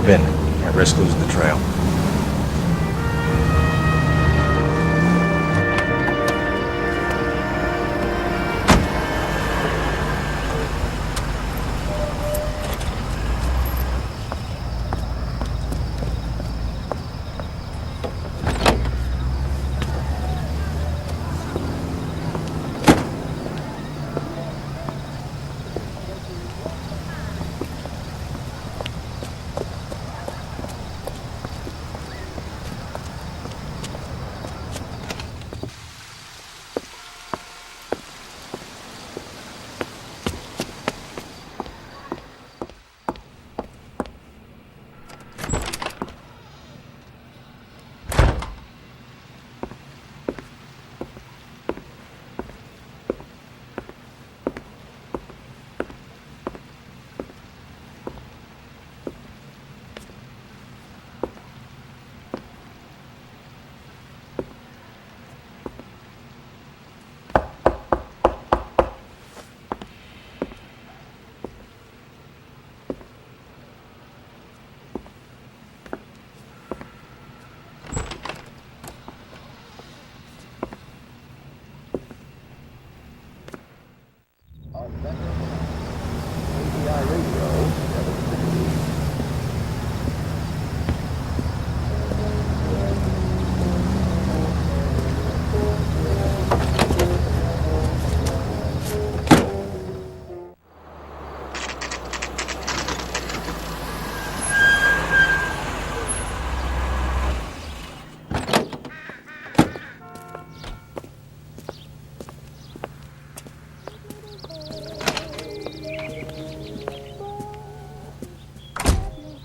Move in. Can't risk losing the trail.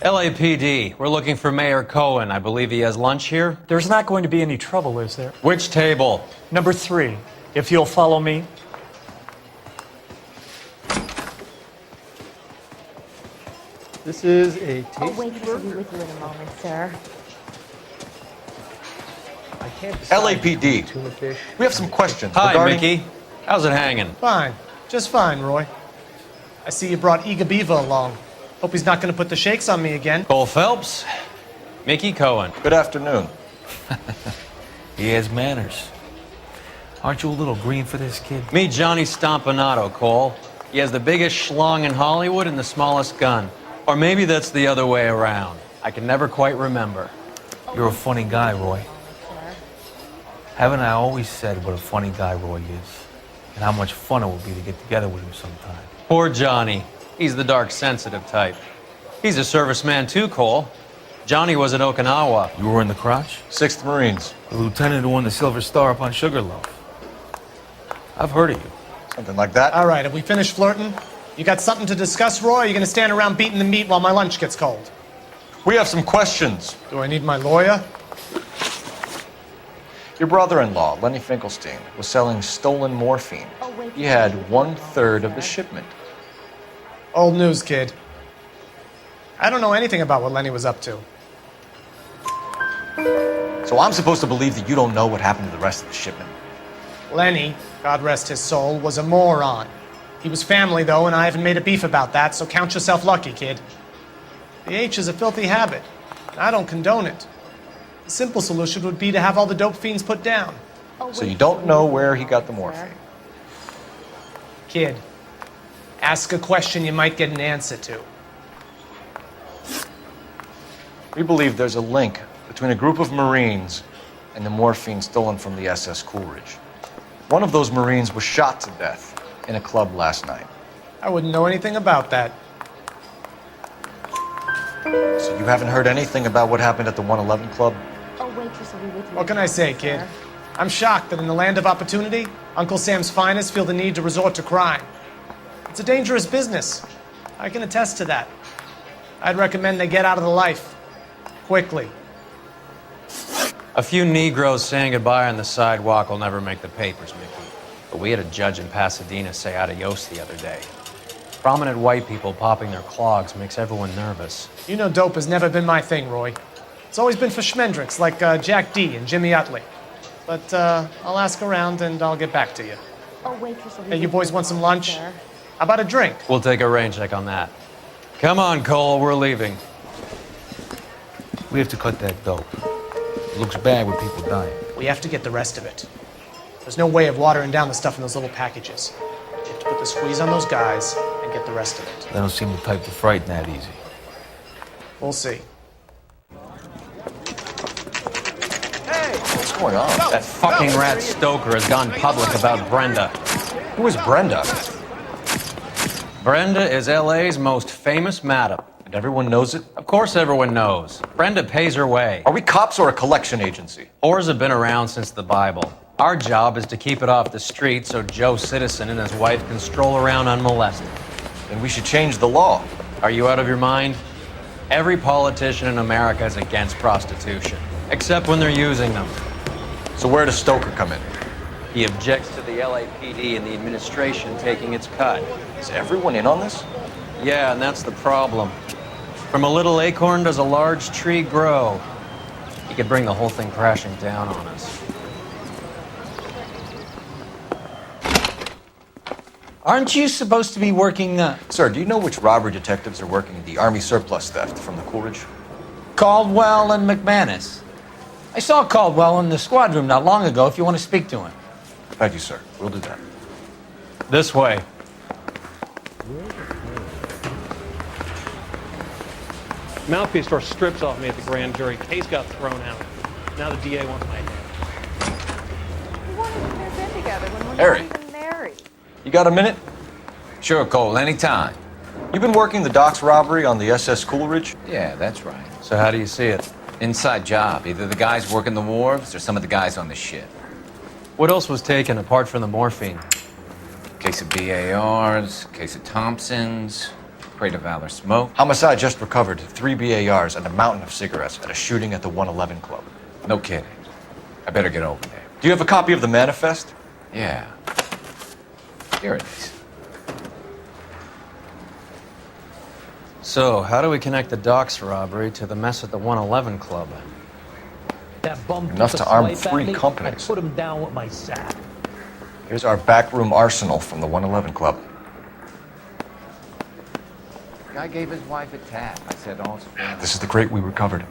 LAPD, we're looking for Mayor Cohen. I believe he has lunch here. There's not going to be any trouble, is there? Which table? Number 3, if you'll follow me. This is a taste Waitress will be with you in a moment, sir. I can't decide LAPD. tuna fish. We have some questions Hi, regarding... Mickey. How's it hanging? Fine. Just fine, Roy. I see you brought Eager Beaver along. Hope he's not going to put the shakes on me again. Cole Phelps, Mickey Cohen. Good afternoon. He has manners. Aren't you a little green for this kid? Meet Johnny Stompanato, Cole. He has the biggest schlong in Hollywood and the smallest gun. Or maybe that's the other way around. I can never quite remember. You're a funny guy, Roy. Haven't I always said what a funny guy Roy is? And how much fun it would be to get together with him sometime. Poor Johnny. He's the dark, sensitive type. He's a serviceman too, Cole. Johnny was at Okinawa. You were in the crotch? 6th Marines. The lieutenant who won the Silver Star up on Sugarloaf. I've heard of you. Something like that. All right, have we finished flirting? You got something to discuss, Roy, or are you going to stand around beating the meat while my lunch gets cold? We have some questions. Do I need my lawyer? Your brother-in-law, Lenny Finkelstein, was selling stolen morphine. He had 1/3 of the shipment. Old news, kid. I don't know anything about what Lenny was up to. So I'm supposed to believe that you don't know what happened to the rest of the shipment? Lenny, God rest his soul, was a moron. He was family, though, and I haven't made a beef about that, so count yourself lucky, kid. The H is a filthy habit, and I don't condone it. The simple solution would be to have all the dope fiends put down. So you don't know where he got the morphine? Kid, ask a question you might get an answer to. We believe there's a link between a group of Marines and the morphine stolen from the SS Coolidge. One of those Marines was shot to death in a club last night. I wouldn't know anything about that. So you haven't heard anything about what happened at the 111 Club? Waitress will be with you. What can I say, kid? I'm shocked that in the land of opportunity, Uncle Sam's finest feel the need to resort to crime. It's a dangerous business. I can attest to that. I'd recommend they get out of the life. Quickly. A few Negroes saying goodbye on the sidewalk will never make the papers, Mickey. But we had a judge in Pasadena say adios the other day. Prominent white people popping their clogs makes everyone nervous. You know dope has never been my thing, Roy. It's always been for schmendricks like Jack D. and Jimmy Utley. But I'll ask around and I'll get back to you. Waitress will be Hey, you boys want some lunch? sir. How about a drink? We'll take a rain check on that. Come on, Cole, we're leaving. We have to cut that dope. It looks bad with people dying. We have to get the rest of it. There's no way of watering down the stuff in those little packages. You have to put the squeeze on those guys and get the rest of it. They don't seem the type to frighten that easy. We'll see. What's going on? That fucking rat Stoker has gone public about Brenda. Who is Brenda? Brenda is LA's most famous madam. And everyone knows it? Of course everyone knows. Brenda pays her way. Are we cops or a collection agency? Whores have been around since the Bible. Our job is to keep it off the street so Joe Citizen and his wife can stroll around unmolested. Then we should change the law. Are you out of your mind? Every politician in America is against prostitution, except when they're using them. So where does Stoker come in? He objects to the LAPD and the administration taking its cut. Is everyone in on this? Yeah, and that's the problem. From a little acorn does a large tree grow. He could bring the whole thing crashing down on us. Aren't you supposed to be working, Sir, do you know which robbery detectives are working the Army surplus theft from the Coolidge? Caldwell and McManus? I saw Caldwell in the squad room not long ago if you want to speak to him. Thank you, sir. We'll do that. This way. Mouthpiece first strips off me at the grand jury. Case got thrown out. Now the DA wants my head. We wanted to move in together when we're Harry. not even married. You got a minute? Sure, Cole, anytime. You've been working the docks robbery on the SS Coolidge? Yeah, that's right. So how do you see it? Inside job. Either the guys working the wharves or some of the guys on the ship. What else was taken apart from the morphine? Case of BARs, case of Thompsons, crate of Valor smoke. Homicide just recovered 3 BARs and a mountain of cigarettes at a shooting at the 111 Club. No kidding. I better get over there. Do you have a copy of the manifest? Yeah. Here it is. So, how do we connect the docks robbery to the mess at the 111 Club? That bum Enough took a to arm swipe at 3 me. companies. I put him down with my sack. Here's our backroom arsenal from the 111 Club. Guy gave his wife a tap. I said, all's well. This is the crate we recovered.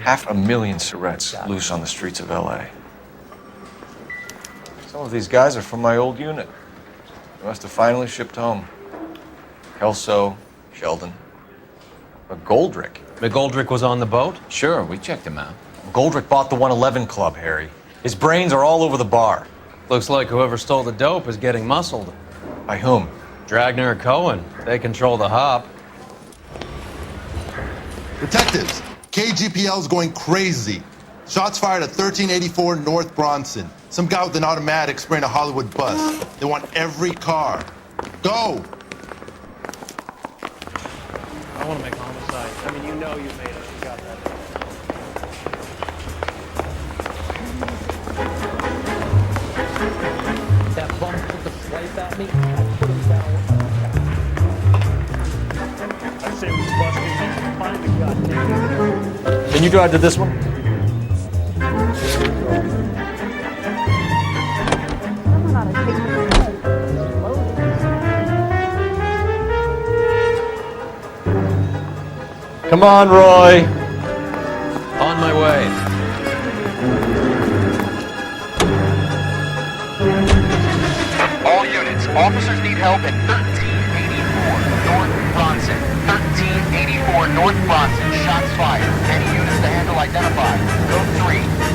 500,000 cigarettes loose on the streets of LA. Some of these guys are from my old unit. They must have finally shipped home. Kelso, Sheldon, McGoldrick. McGoldrick was on the boat? Sure, we checked him out. McGoldrick bought the 111 Club, Harry. His brains are all over the bar. Looks like whoever stole the dope is getting muscled. By whom? Dragner or Cohen. They control the hop. Detectives, KGPL's going crazy. Shots fired at 1384 North Bronson. Some guy with an automatic spraying a Hollywood bus. They want every car. Go! I want to make homicide. I mean, you know you made it. You got that. That bum took a swipe at me. I put him down with my sack. I say we bust him in. Find the goddamn. Can you drive to this one? I'm not a taker. Loaded. Come on, Roy. On my way. All units, officers need help at 1384 North Bronson. 1384 North Bronson, shots fired. Any units to handle identified. Code 3.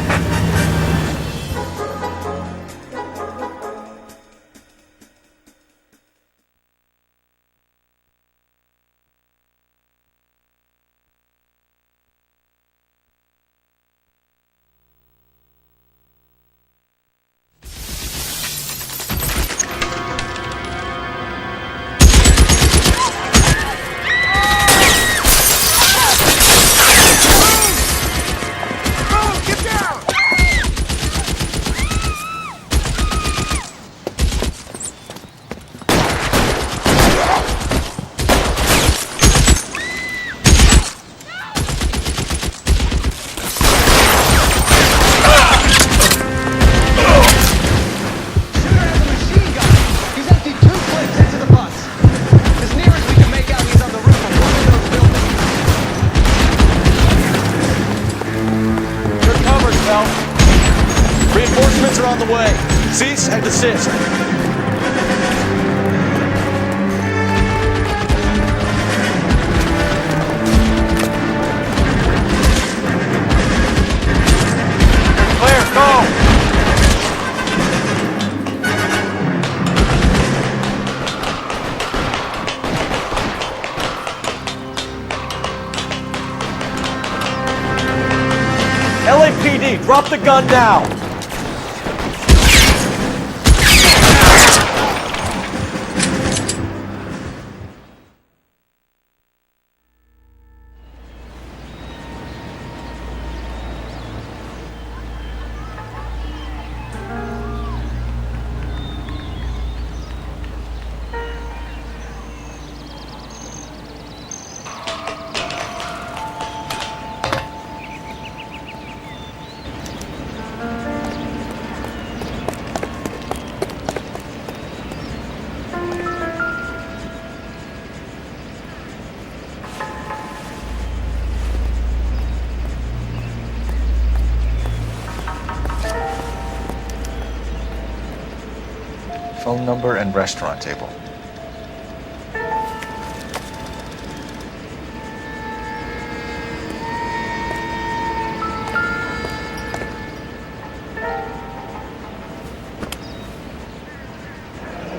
Get down! the way. Cease and desist. Clear, go! LAPD, drop the gun now! Phone number and restaurant table.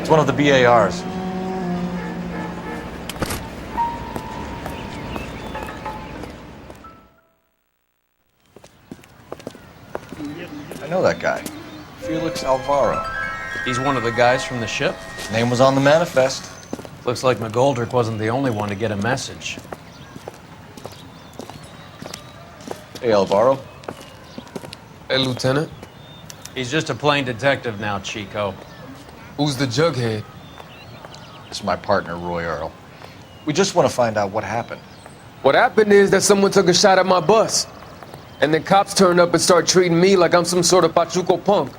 It's one of the BARs. I know that guy. Felix Alvaro. He's one of the guys from the ship? Name was on the manifest. Looks like McGoldrick wasn't the only one to get a message. Hey, Alvaro. Hey, Lieutenant. He's just a plain detective now, Chico. Who's the jughead? This is my partner, Roy Earl. We just want to find out what happened. What happened is that someone took a shot at my bus. And then cops turned up and start treating me like I'm some sort of Pachuco punk.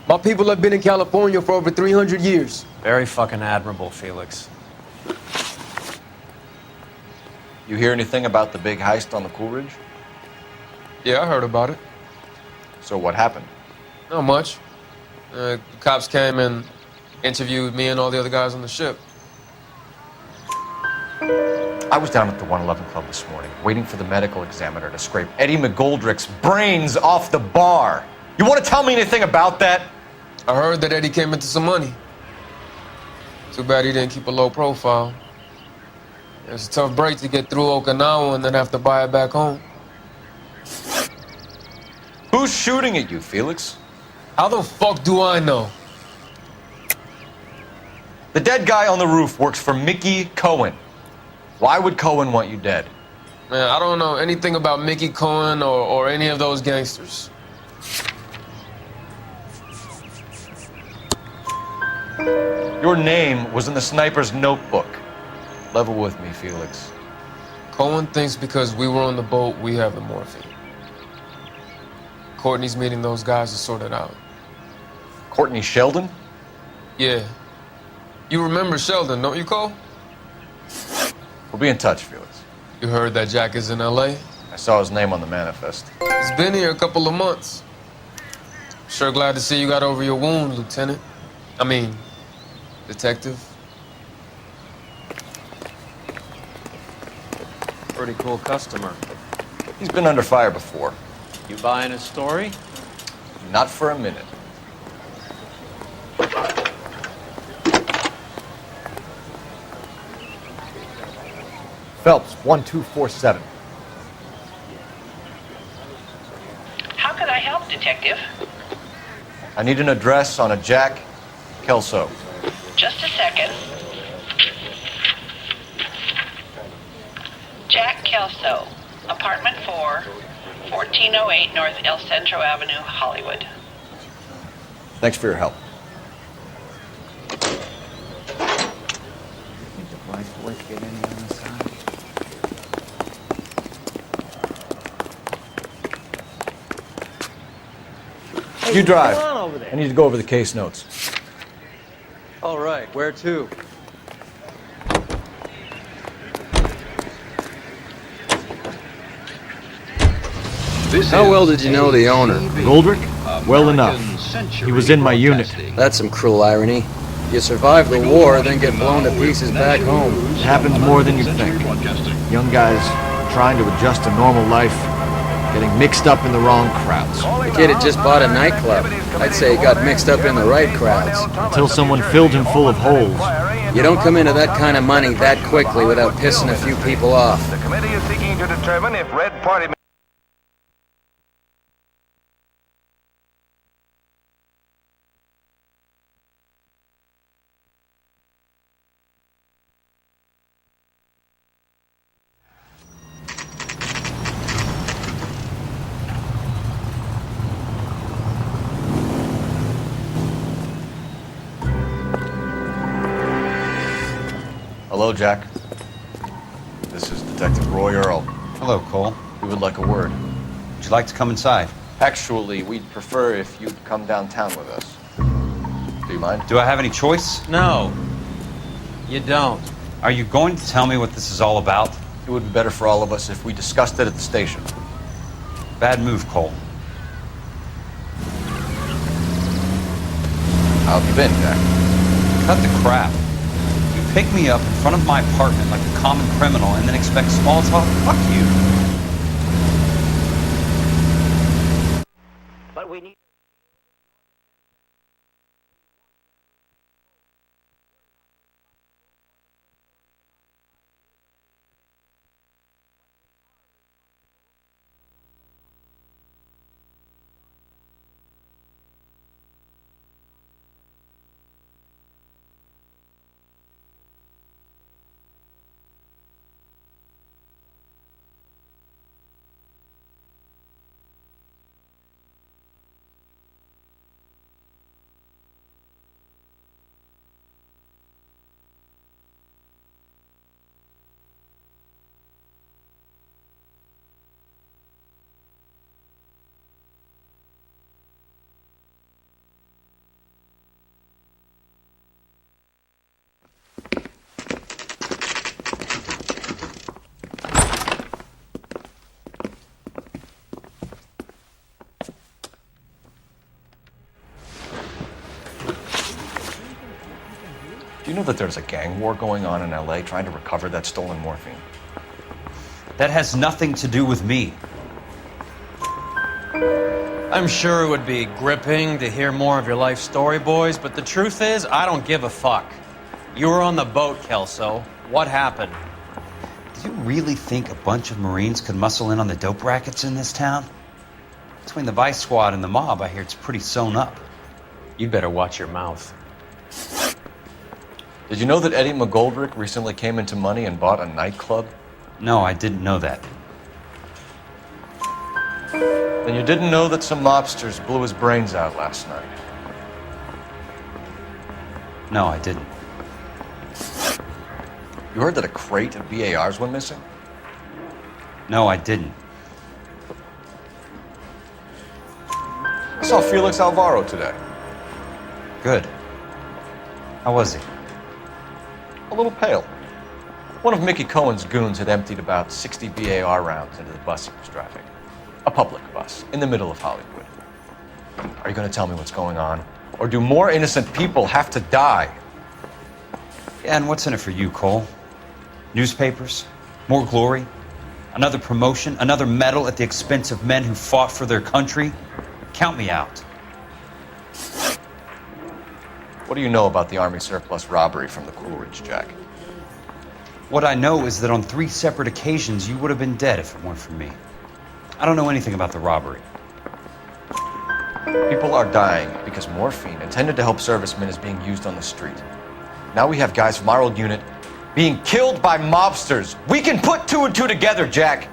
My people have been in California for over 300 years. Very fucking admirable, Felix. You hear anything about the big heist on the Coolidge? Yeah, I heard about it. So what happened? Not much. The cops came and interviewed me and all the other guys on the ship. I was down at the 111 Club this morning, waiting for the medical examiner to scrape Eddie McGoldrick's brains off the bar. You want to tell me anything about that? I heard that Eddie came into some money. Too bad he didn't keep a low profile. It's a tough break to get through Okinawa and then have to buy it back home. Who's shooting at you, Felix? How the fuck do I know? The dead guy on the roof works for Mickey Cohen. Why would Cohen want you dead? Man, I don't know anything about Mickey Cohen or any of those gangsters. Your name was in the sniper's notebook. Level with me, Felix. Cohen thinks because we were on the boat, we have the morphine. Courtney's meeting those guys to sort it out. Courtney Sheldon? Yeah. You remember Sheldon, don't you, Cole? We'll be in touch, Felix. You heard that Jack is in L.A.? I saw his name on the manifest. He's been here a couple of months. Sure glad to see you got over your wound, Lieutenant. I mean, Detective. Pretty cool customer. He's been under fire before. You buying his story? Not for a minute. Phelps, 1247. How can I help, Detective? I need an address on a Jack Kelso. Just a second. Jack Kelso, apartment 4, 1408 North El Centro Avenue, Hollywood. Thanks for your help. You drive. What's going on over there? I need to go over the case notes. All right, where to? How well did you know the owner? Goldrick? Well enough. He was in my unit. That's some cruel irony. You survive the war, then get blown to pieces back home. It happens more than you think. Young guys trying to adjust to normal life, getting mixed up in the wrong crowds. The kid had just bought a nightclub. I'd say he got mixed up in the right crowds. Until someone filled him full of holes. You don't come into that kind of money that quickly without pissing a few people off. The committee is seeking to determine if Red Party... Hello, Jack. This is Detective Roy Earl. Hello, Cole. We would like a word. Would you like to come inside? Actually, we'd prefer if you'd come downtown with us. Do you mind? Do I have any choice? No, you don't. Are you going to tell me what this is all about? It would be better for all of us if we discussed it at the station. Bad move, Cole. How have you been, Jack? Cut the crap. You pick me up in front of my apartment like a common criminal and then expect small talk? Fuck you. But we need... Do you know that there's a gang war going on in LA trying to recover that stolen morphine? That has nothing to do with me. I'm sure it would be gripping to hear more of your life story, boys, but the truth is, I don't give a fuck. You were on the boat, Kelso. What happened? Do you really think a bunch of Marines could muscle in on the dope rackets in this town? Between the Vice Squad and the mob, I hear it's pretty sewn up. You better watch your mouth. Did you know that Eddie McGoldrick recently came into money and bought a nightclub? No, I didn't know that. Then you didn't know that some mobsters blew his brains out last night? No, I didn't. You heard that a crate of BARs went missing? No, I didn't. I saw Felix Alvaro today. Good. How was he? A little pale. One of Mickey Cohen's goons had emptied about 60 BAR rounds into the bus he was driving. A public bus, in the middle of Hollywood. Are you going to tell me what's going on? Or do more innocent people have to die? Yeah, and what's in it for you, Cole? Newspapers? More glory? Another promotion? Another medal at the expense of men who fought for their country? Count me out. What do you know about the Army surplus robbery from the Coolidge, Jack? What I know is that on 3 separate occasions you would have been dead if it weren't for me. I don't know anything about the robbery. People are dying because morphine intended to help servicemen is being used on the street. Now we have guys from our old unit being killed by mobsters. We can put 2 and 2 together, Jack.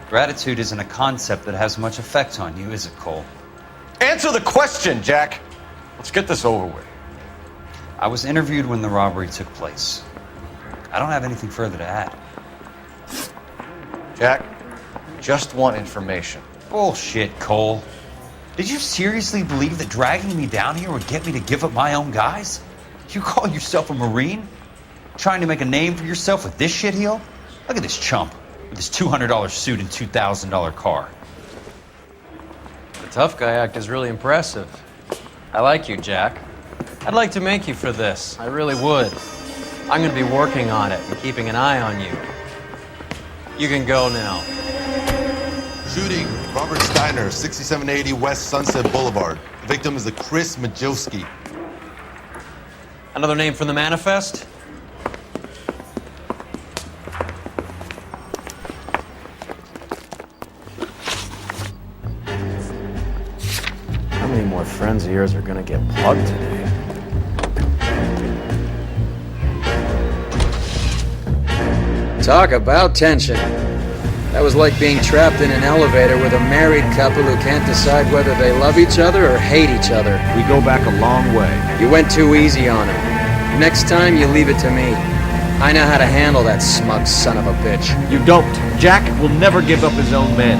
Gratitude isn't a concept that has much effect on you, is it, Cole? Answer the question, Jack. Let's get this over with. I was interviewed when the robbery took place. I don't have anything further to add. Jack, just want information. Bullshit, Cole. Did you seriously believe that dragging me down here would get me to give up my own guys? You call yourself a Marine? Trying to make a name for yourself with this shitheel? Look at this chump with his $200 suit and $2,000 car. The tough guy act is really impressive. I like you, Jack. I'd like to make you for this. I really would. I'm going to be working on it and keeping an eye on you. You can go now. Shooting, Robert Steiner, 6780 West Sunset Boulevard. The victim is a Chris Majowski. Another name from the manifest? How many more friends of yours are gonna get plugged today? Talk about tension. That was like being trapped in an elevator with a married couple who can't decide whether they love each other or hate each other. We go back a long way. You went too easy on him. Next time, you leave it to me. I know how to handle that smug son of a bitch. You don't. Jack will never give up his own men.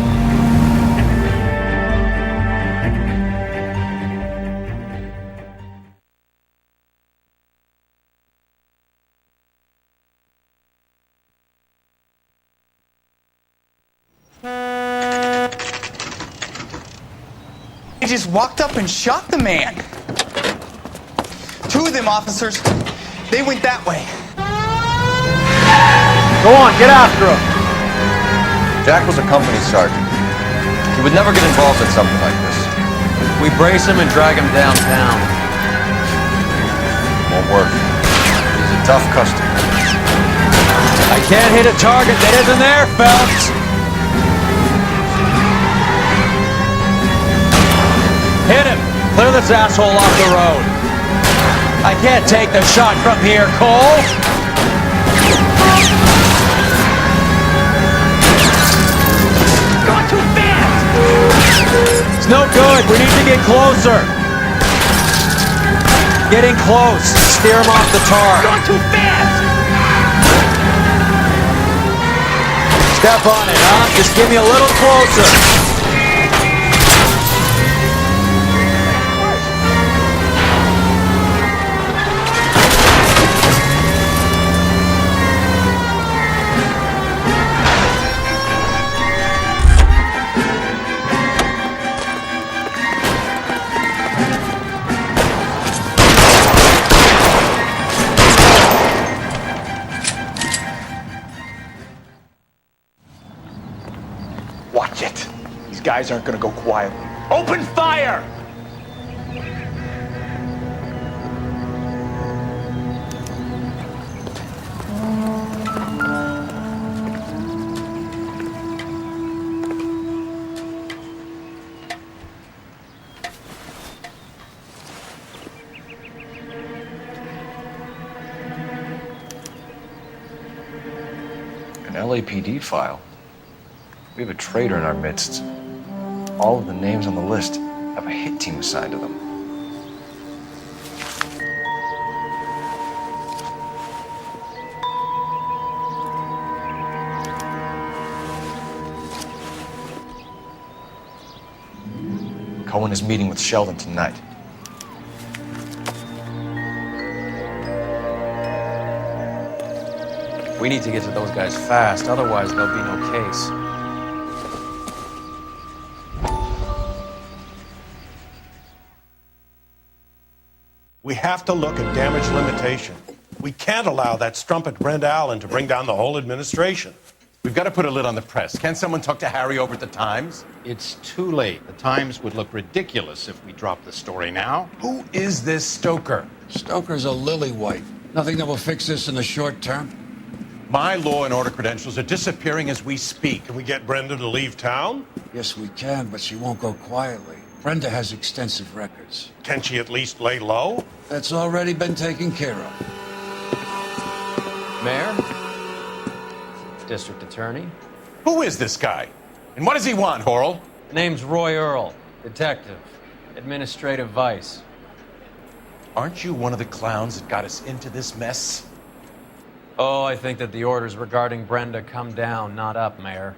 They just walked up and shot the man. Two of them officers, they went that way. Go on, get after him. Jack was a company sergeant. He would never get involved in something like this. We brace him and drag him downtown. Won't work. He's a tough customer. I can't hit a target that isn't there, Phelps. Hit him! Clear this asshole off the road. I can't take the shot from here, Cole. Going too fast! It's no good. We need to get closer. Getting close. Steer him off the tar. Going too fast! Step on it, huh? Just give me a little closer. Watch it. These guys aren't gonna go quietly. Open fire! An LAPD file. We have a traitor in our midst. All of the names on the list have a hit team assigned to them. Cohen is meeting with Sheldon tonight. We need to get to those guys fast, otherwise there'll be no case. We have to look at damage limitation. We can't allow that strumpet Brent Allen to bring down the whole administration. We've got to put a lid on the press. Can't someone talk to Harry over at the Times? It's too late. The Times would look ridiculous if we dropped the story now. Who is this Stoker? Stoker's a lily-white. Nothing that will fix this in the short term. My law and order credentials are disappearing as we speak. Can we get Brenda to leave town? Yes, we can, but she won't go quietly. Brenda has extensive records. Can she at least lay low? That's already been taken care of. Mayor? District Attorney? Who is this guy? And what does he want, Horrell? Name's Roy Earl, detective, administrative vice. Aren't you one of the clowns that got us into this mess? Oh, I think that the orders regarding Brenda come down, not up, Mayor.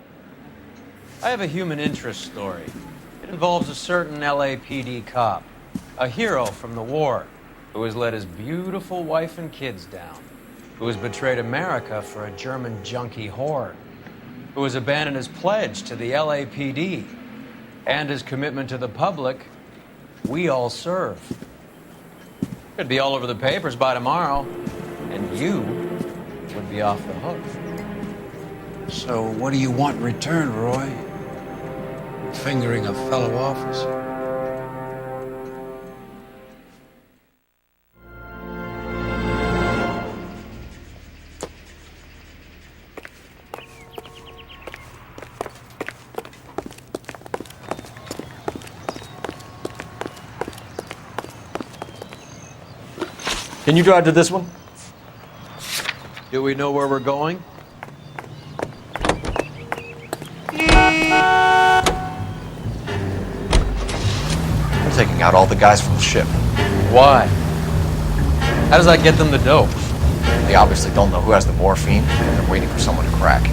I have a human interest story. It involves a certain LAPD cop, a hero from the war, who has let his beautiful wife and kids down, who has betrayed America for a German junkie whore, who has abandoned his pledge to the LAPD and his commitment to the public we all serve. Could be all over the papers by tomorrow, and you would be off the hook. So what do you want in return, Roy? Fingering a fellow officer? Can you drive to this one? Do we know where we're going? We're taking out all the guys from the ship. Why? How does that get them the dope? They obviously don't know who has the morphine, and they're waiting for someone to crack.